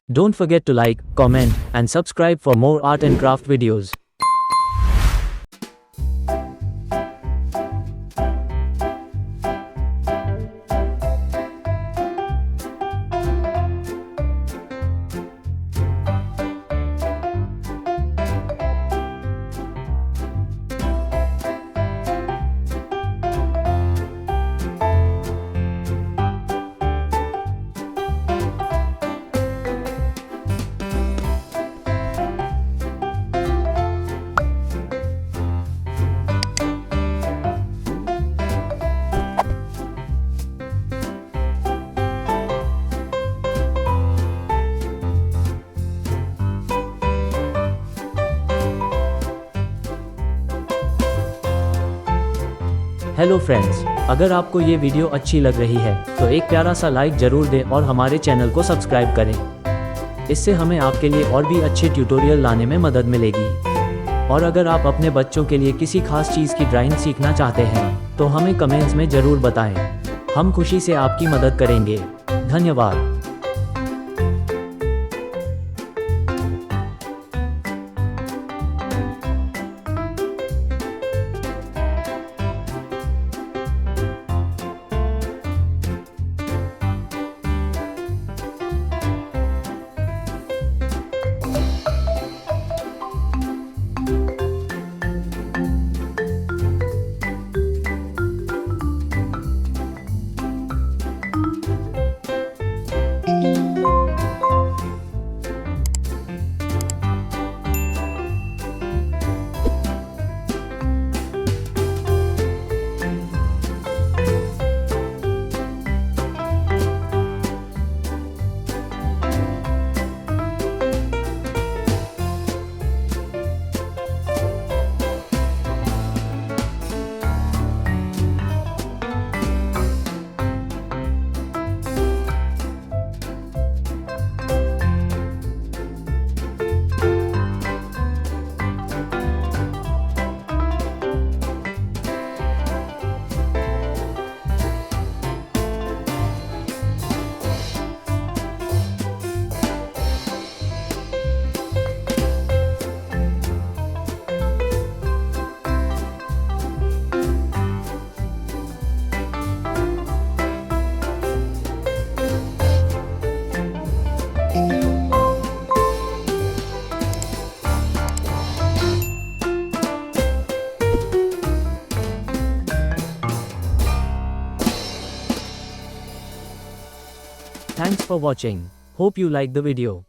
Don't forget to like, comment, and subscribe for more art and craft videos. Hello friends, अगर आपको ये video अच्छी लग रही है तो एक प्यारा सा लाइक ज़रूर दें और हमारे चैनल को सब्सक्राइब करें। इससे हमें आपके लिए और भी अच्छे ट्यूटोरियल लाने में मदद मिलेगी। और अगर आप अपने बच्चों के लिए किसी खास चीज़ की ड्राइंग सीखना चाहते हैं तो हमें कमेंट्स में ज़रूर बताएं। हम खुशी से आपकी मदद करेंगे। धन्यवाद। Thanks for watching. Hope you like the video.